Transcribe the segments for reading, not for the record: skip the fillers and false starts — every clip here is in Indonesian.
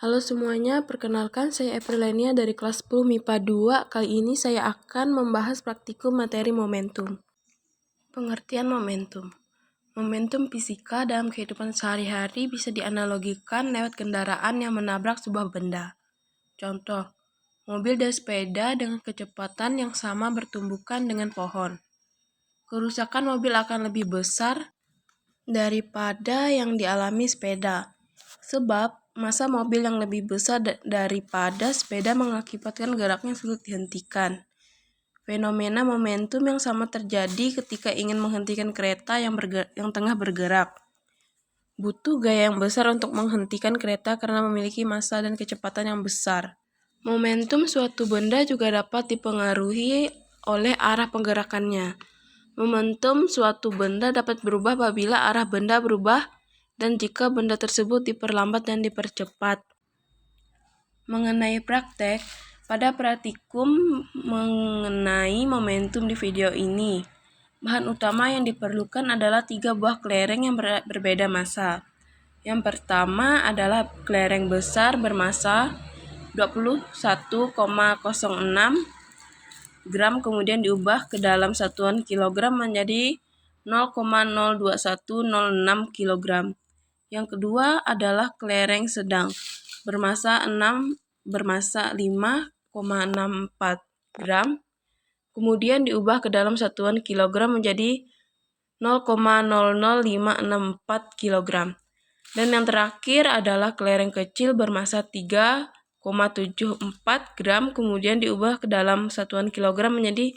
Halo semuanya, perkenalkan saya Aprilenia dari kelas 10 MIPA 2. Kali ini saya akan membahas praktikum materi momentum. Pengertian momentum. Momentum fisika dalam kehidupan sehari-hari bisa dianalogikan lewat kendaraan yang menabrak sebuah benda. Contoh, mobil dan sepeda dengan kecepatan yang sama bertumbukan dengan pohon. Kerusakan mobil akan lebih besar daripada yang dialami sepeda. Sebab massa mobil yang lebih besar daripada sepeda mengakibatkan geraknya sulit dihentikan. Fenomena momentum yang sama terjadi ketika ingin menghentikan kereta yang tengah bergerak. Butuh gaya yang besar untuk menghentikan kereta karena memiliki massa dan kecepatan yang besar. Momentum suatu benda juga dapat dipengaruhi oleh arah penggerakannya. Momentum suatu benda dapat berubah apabila arah benda berubah dan jika benda tersebut diperlambat dan dipercepat. Mengenai praktek, pada praktikum mengenai momentum di video ini, bahan utama yang diperlukan adalah 3 buah kelereng yang berbeda massa. Yang pertama adalah kelereng besar bermassa 21,06 gram kemudian diubah ke dalam satuan kilogram menjadi 0,02106 kg. Yang kedua adalah kelereng sedang bermassa 5,64 gram kemudian diubah ke dalam satuan kilogram menjadi 0,00564 kg. Dan yang terakhir adalah kelereng kecil bermassa 3,74 gram kemudian diubah ke dalam satuan kilogram menjadi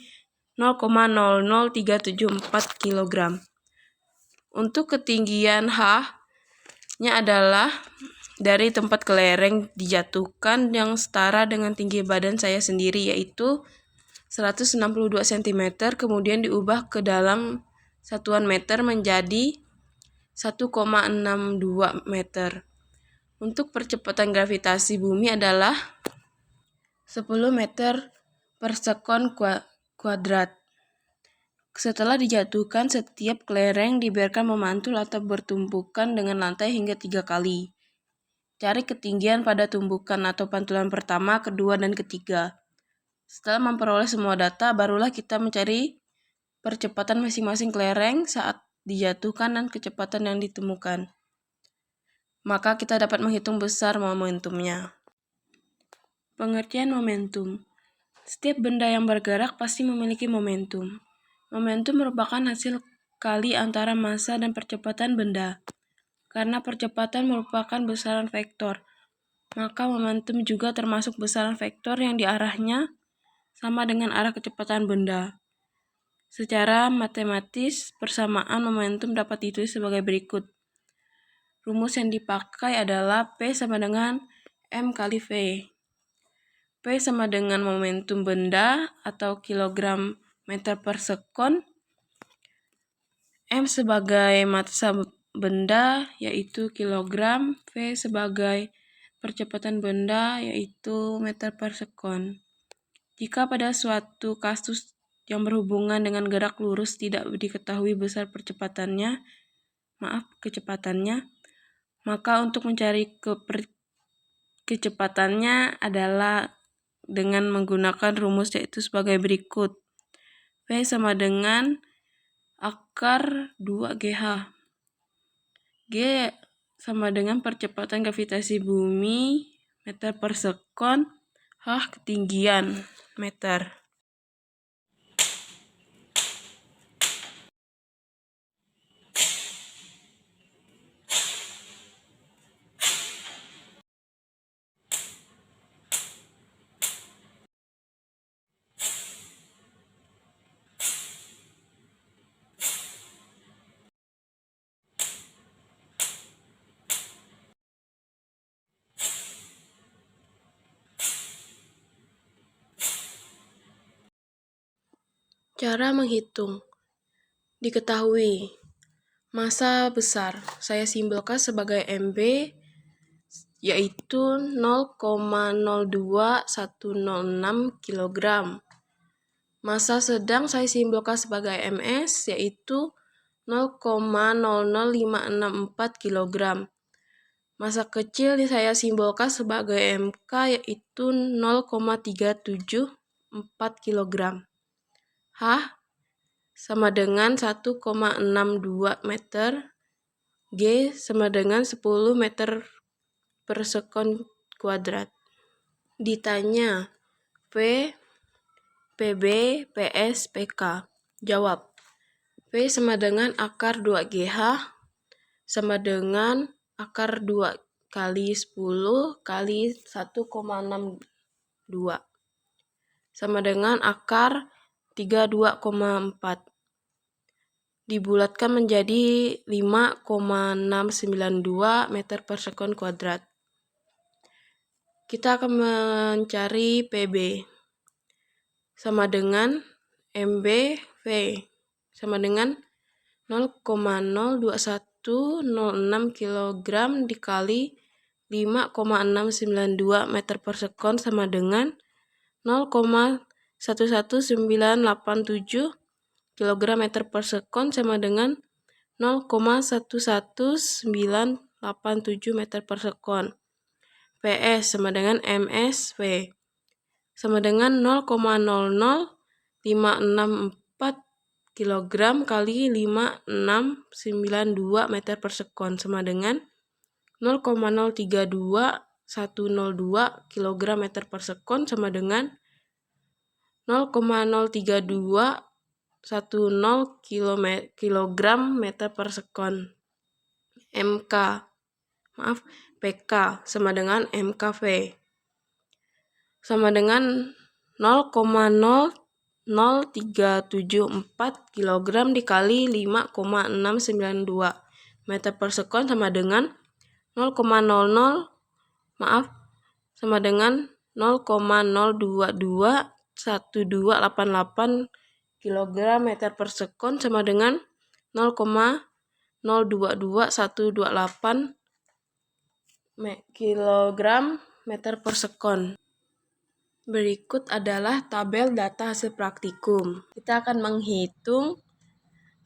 0,00374 kg. Untuk ketinggian H-nya adalah dari tempat kelereng dijatuhkan yang setara dengan tinggi badan saya sendiri, yaitu 162 cm, kemudian diubah ke dalam satuan meter menjadi 1,62 meter. Untuk percepatan gravitasi bumi adalah 10 meter per sekon kuadrat. Setelah dijatuhkan, setiap kelereng dibiarkan memantul atau bertumpukan dengan lantai hingga 3 kali. Cari ketinggian pada tumbukan atau pantulan pertama, kedua, dan ketiga. Setelah memperoleh semua data, barulah kita mencari percepatan masing-masing kelereng saat dijatuhkan dan kecepatan yang ditemukan. Maka kita dapat menghitung besar momentumnya. Pengertian momentum. Setiap benda yang bergerak pasti memiliki momentum. Momentum merupakan hasil kali antara massa dan percepatan benda. Karena percepatan merupakan besaran vektor, maka momentum juga termasuk besaran vektor yang diarahnya sama dengan arah kecepatan benda. Secara matematis, persamaan momentum dapat ditulis sebagai berikut. Rumus yang dipakai adalah P sama dengan M kali V. P sama dengan momentum benda atau kilogram meter per sekon. M sebagai massa benda yaitu kilogram, V sebagai percepatan benda yaitu meter per sekon. Jika pada suatu kasus yang berhubungan dengan gerak lurus tidak diketahui besar kecepatannya, maka untuk mencari kecepatannya adalah dengan menggunakan rumus yaitu sebagai berikut. V sama dengan akar 2GH. G sama dengan percepatan gravitasi bumi meter per sekon, H ketinggian meter. Cara menghitung. Diketahui massa besar, saya simbolkan sebagai MB, yaitu 0,02106 kg. Massa sedang saya simbolkan sebagai MS, yaitu 0,00564 kg. Massa kecil saya simbolkan sebagai MK, yaitu 0,374 kg. H sama dengan 1,62 meter. G sama dengan 10 meter per sekon kuadrat. Ditanya V, PB, PS, PK. Jawab. V sama dengan akar 2GH sama dengan akar 2 kali 10 kali 1,62 sama dengan akar 32,4 dibulatkan menjadi 5,692 meter per sekon kuadrat. Kita akan mencari PB sama dengan MB V sama dengan 0,02106 kg dikali 5,692 meter per sekon sama dengan 0,11987 kg meter per sekon sama dengan 0,11987 meter per sekon. PS sama dengan MSV sama dengan 0,00564 kg kali 5692 meter per sekon sama dengan 0,032102 kg meter per sekon sama dengan 0,03210 kg meter per sekon. PK sama dengan MKV sama dengan 0,0374 kg dikali 5,692 meter per sekon sama dengan sama dengan 0,0221288 kg meter per sekon sama dengan 0,022128 kg meter per sekon. Berikut adalah tabel data hasil praktikum. Kita akan menghitung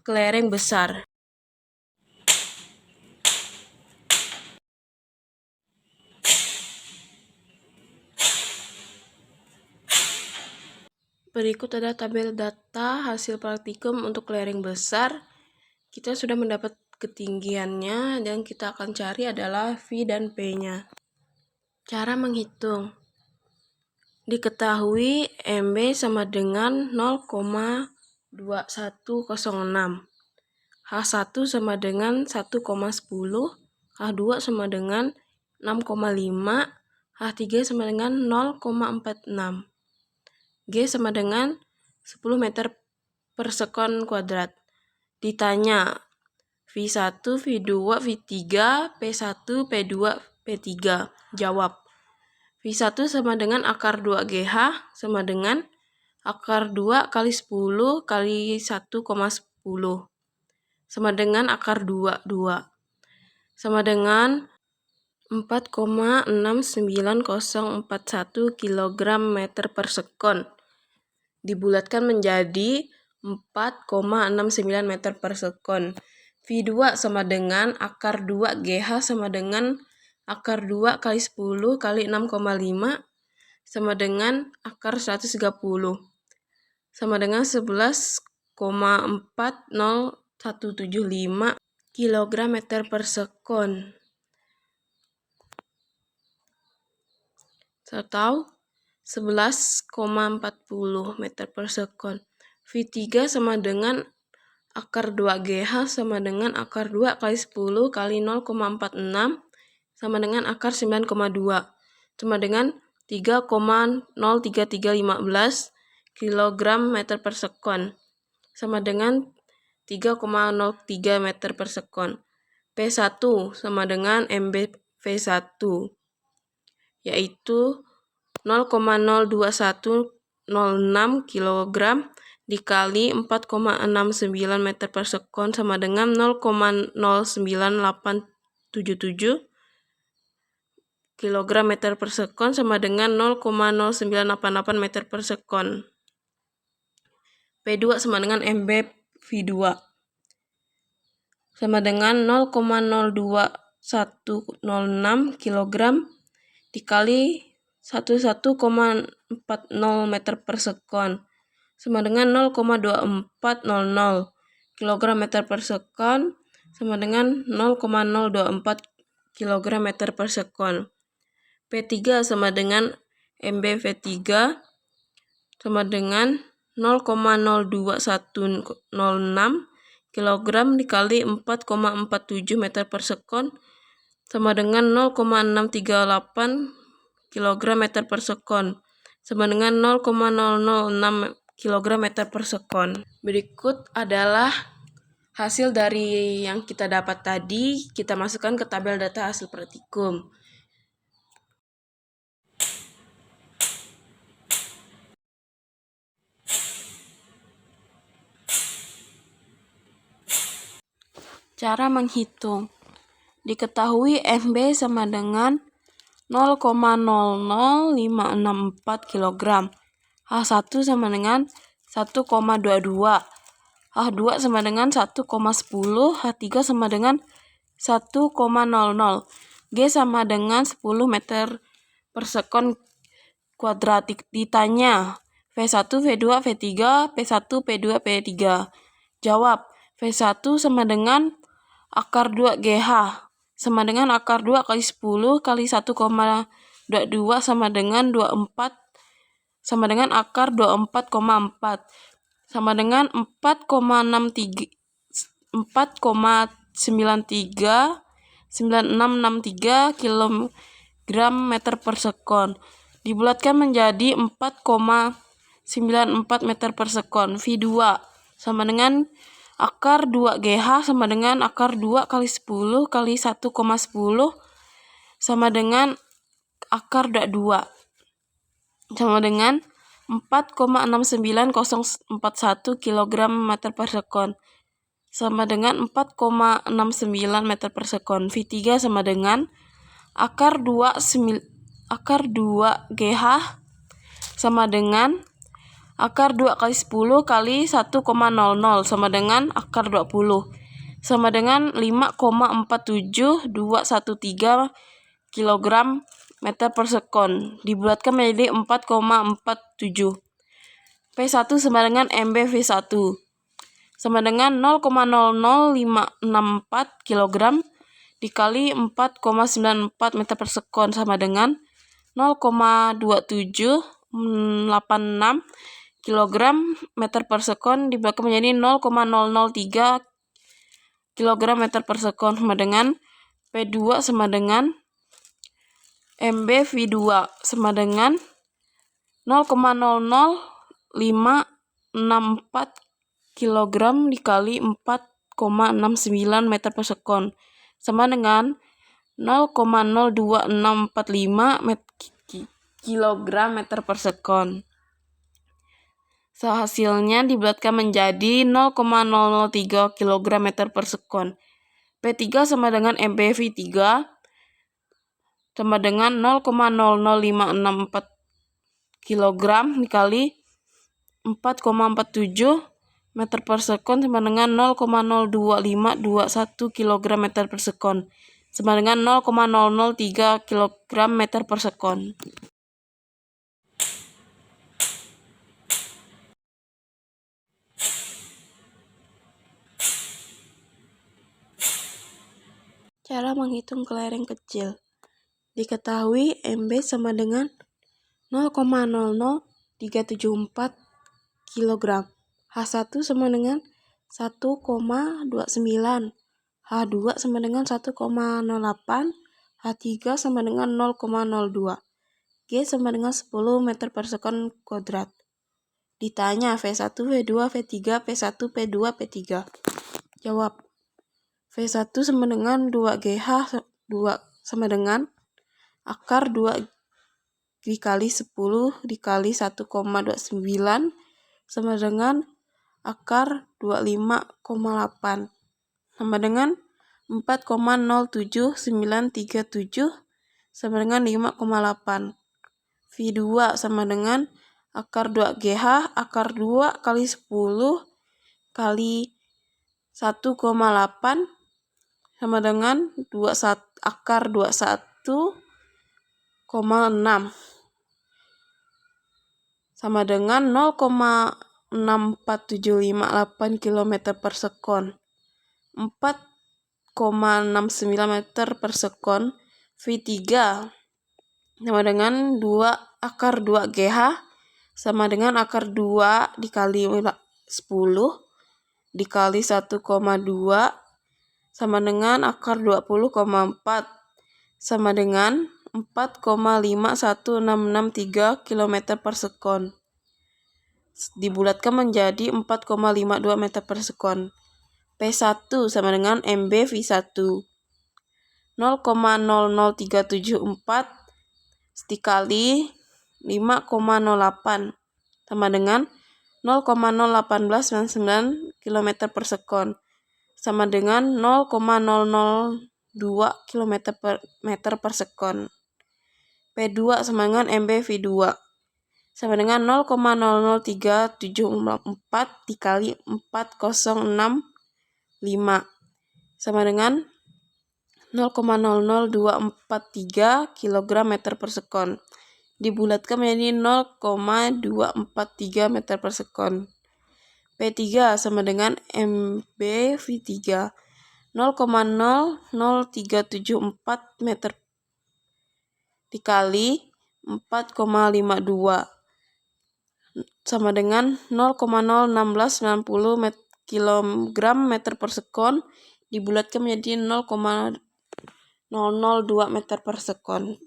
kelereng besar. Berikut adalah tabel data hasil praktikum untuk kelereng besar. Kita sudah mendapat ketinggiannya dan kita akan cari adalah V dan P-nya. Cara menghitung. Diketahui MB sama dengan 0,2106. H1 sama dengan 1,10. H2 sama dengan 6,5. H3 sama dengan 0,46. G sama dengan 10 meter per sekon kuadrat. Ditanya V1, V2, V3, P1, P2, P3. Jawab. V1 sama dengan akar 2GH sama dengan akar 2 kali 10 kali 1,10 sama dengan akar 2 sama dengan 4,69041 kg meter per sekon dibulatkan menjadi 4,69 meter per sekon. V2 sama dengan akar 2 GH sama dengan akar 2 kali 10 kali 6,5 sama dengan akar 130 sama dengan 11,40175 kg meter per sekon atau 11,40 meter per sekon. V3 sama dengan akar 2GH sama dengan akar 2 kali 10 kali 0,46 sama dengan akar 9,2 sama dengan 3,03315 kg meter per sekon sama dengan 3,03 meter per sekon. P1 sama dengan MB V1 yaitu 0,02106 kg dikali 4,69 meter per sekon sama dengan 0,09877 kg meter per sekon sama dengan 0,0988 meter per sekon. P2 sama dengan MB V2 sama dengan 0,02 106 kg dikali 11,40 meter per sekon sama dengan 0,2400 kg meter per sekon sama dengan 0,024 kg meter per sekon. P3 sama dengan MB V3 sama dengan 0,02106 kg dikali 4,47 meter per sekon sama dengan 0,638 kg meter per sekon sama dengan 0,006 kg meter per sekon. Berikut adalah hasil dari yang kita dapat tadi, kita masukkan ke tabel data hasil praktikum. Cara menghitung. Diketahui MB sama dengan 0,00564 kg. H1 sama dengan 1,22. H2 sama dengan 1,10. H3 sama dengan 1,00. G sama dengan 10 meter per sekon kuadrat. Ditanya V1, V2, V3, P1, P2, P3. Jawab, V1 sama dengan akar 2 GH sama dengan akar 2 kali 10 kali 1,22 sama dengan 24 sama dengan akar 24,4 sama dengan 4,9663 kg meter per sekon. Dibulatkan menjadi 4,94 meter per sekon. V2 sama dengan akar 2 GH sama dengan akar 2 kali 10 kali 1,10 sama dengan akar 2 sama dengan 4,69041 kg meter per sekon sama dengan 4,69 meter per sekon. V3 sama dengan akar 2 GH sama dengan akar 2 kali 10 kali 1,00 sama dengan akar 20 sama dengan 5,47213 kg meter per sekon. Dibulatkan menjadi 4,47. P1 sama dengan MB V1 sama dengan 0,00564 kg dikali 4,94 meter per sekon sama dengan 0,2786 kg meter per sekon dibulatkan menjadi 0,003 kg meter per sekon sama dengan P2 sama dengan MB V2 sama dengan 0,00564 kg dikali 4,69 meter per sekon sama dengan 0,02645 kg meter per sekon. Hasilnya dibulatkan menjadi 0,003 kg meter per sekon. P3 sama dengan MB V3 sama dengan 0,00564 kg dikali 4,47 meter per sekon sama dengan 0,02521 kg meter per sekon sama dengan 0,003 kg meter per sekon. Cara menghitung kelereng kecil. Diketahui MB sama dengan 0,00374 kg. H1 sama dengan 1,29. H2 sama dengan 1,08. H3 sama dengan 0,02. G sama dengan 10 meter per sekon kuadrat. Ditanya V1, V2, V3, P1, P2, P3. Jawab, V1 sama dengan 2GH 2 sama dengan akar 2 dikali 10 dikali 1,29 sama dengan akar 25,8 sama dengan 4,07937 sama dengan 5,8. V2 sama dengan akar 2GH akar 2 kali 10 kali 1,8 sama dengan akar 21,6 sama dengan 0,64758 km per sekon. 4,69 meter per sekon. V3 sama dengan 2 akar 2 GH sama dengan akar 2 dikali 10 dikali 1,2 sama dengan akar 20,4 sama dengan 4,51663 km per sekon. Dibulatkan menjadi 4,52 meter per sekon. P1 sama dengan MB V1. 0,00374 dikali 5,08 sama dengan 0,01899 km per sekon sama dengan 0,002 km per meter per sekon. P2 sama dengan MB V2 sama dengan 0,00374 dikali 4065 sama dengan 0,00243 kg meter per sekon. Dibulatkan menjadi 0,243 meter per sekon. P3 sama dengan MB V3 0,00374 meter dikali 4,52 sama dengan 0,01690 kg meter per sekon. Dibulatkan menjadi 0,002 meter per sekon.